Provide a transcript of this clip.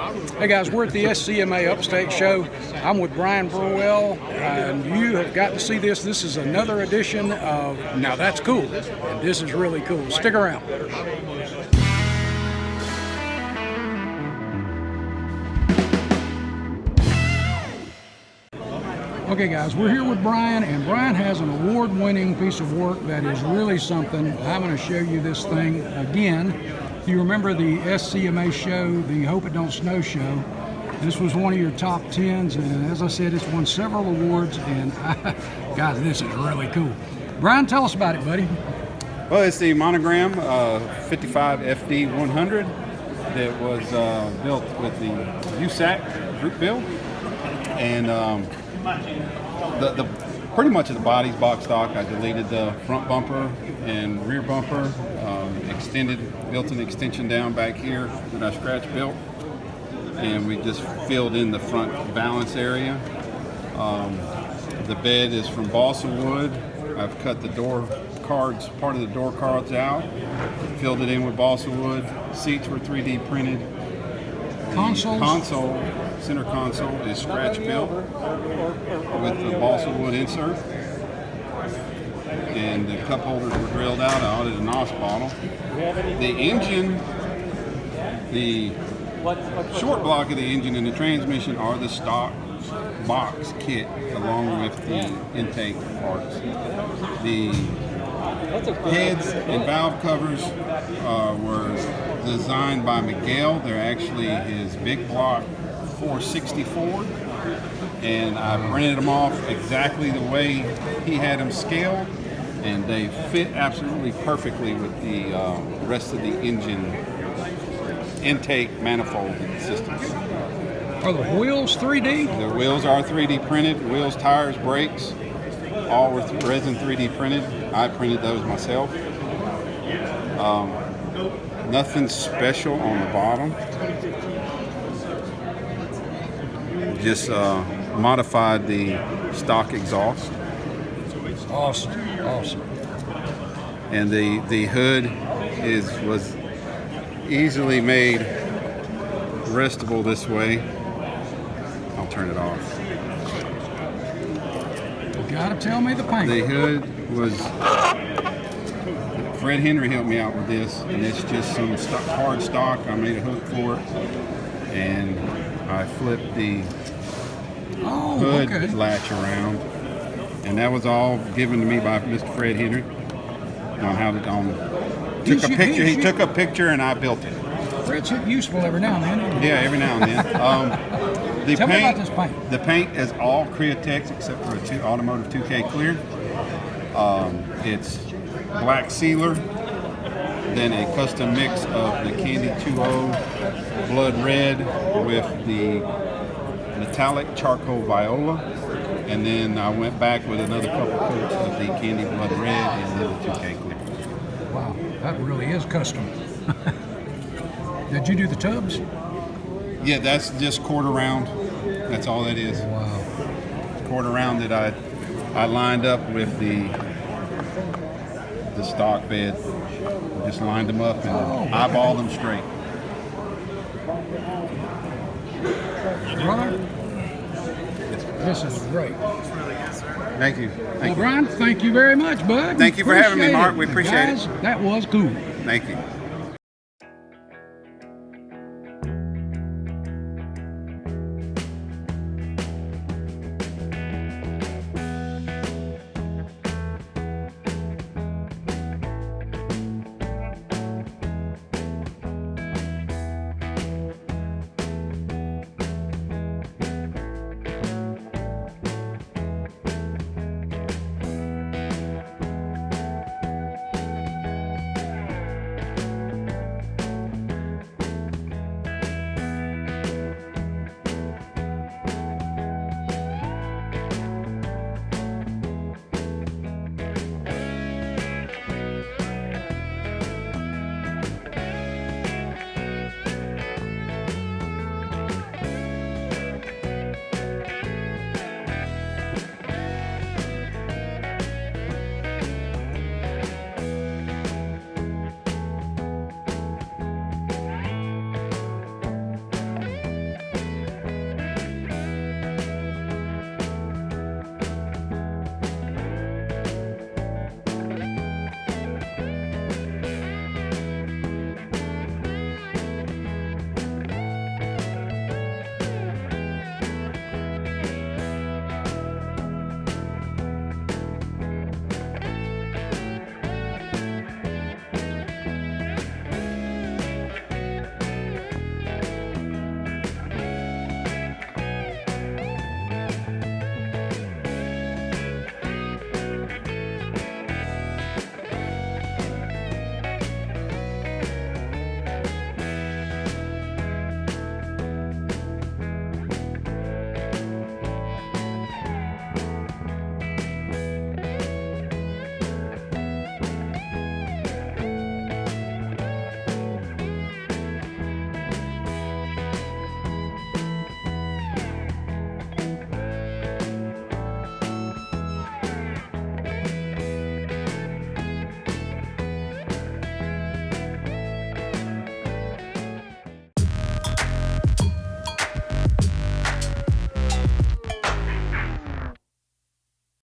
Hey guys, we're at the SCMA Upstate Show. I'm with Brian Burwell, and you have got to see this. This is another edition of Now That's Cool, and this is really cool. Stick around. Okay guys, we're here with Brian, and Brian has an award-winning piece of work that is really something. I'm going to show you this thing again. If you remember the SCMA show, the Hope It Don't Snow show, this was one of your top 10s, and as I said, it's won several awards, and guys, this is really cool. Brian, tell us about it, buddy. Well, it's the monogram 55 FD 100 that was built with the USAC group build, and the pretty much the body's box stock. I deleted the front bumper and rear bumper, built an extension down back here that I scratch built, and we just filled in the front valance area. The bed is from balsa wood. I've cut the door cards, part of the door cards out, filled it in with balsa wood. Seats were 3D printed. Center console is scratch built with the balsa wood insert, and the cup holders were drilled out of a NOS bottle. The engine, the short block of the engine and the transmission are the stock box kit along with the intake parts. The heads and valve covers were designed by Miguel. They're actually his big block 464, and I printed them off exactly the way he had them scaled, and they fit absolutely perfectly with the rest of the engine intake manifold systems. Are the wheels 3D? The wheels are 3D printed. Wheels, tires, brakes, all were resin 3D printed. I printed those myself. Nothing special on the bottom. Just modified the stock exhaust. Awesome. And the hood was easily made restable this way. I'll turn it off. You gotta tell me the paint. The hood was, Fred Henry helped me out with this, and it's just some hard stock. I made a hook for it, and I flipped the hood latch around, and that was all given to me by Mr. Fred Henry on how to took a picture. He took a picture, and I built it. Fred's useful every now and then. Yeah, every now and then. Tell me about this paint. The paint is all Createx except for a automotive 2K clear. It's black sealer, then a custom mix of the Candy 2.0 blood red with the metallic charcoal viola, and then I went back with another couple coats of the Candy blood red and then the 2K clear. Wow, that really is custom. Did you do the tubs? Yeah, that's just quarter round. That's all that is. Wow. Quarter round that I lined up with the stock bed. Just lined them up and eyeballed them straight. Brother, this is great. Thank you. Well, Brian, thank you very much, bud. Thank you for having me, Mark. We appreciate it. That was cool. Thank you.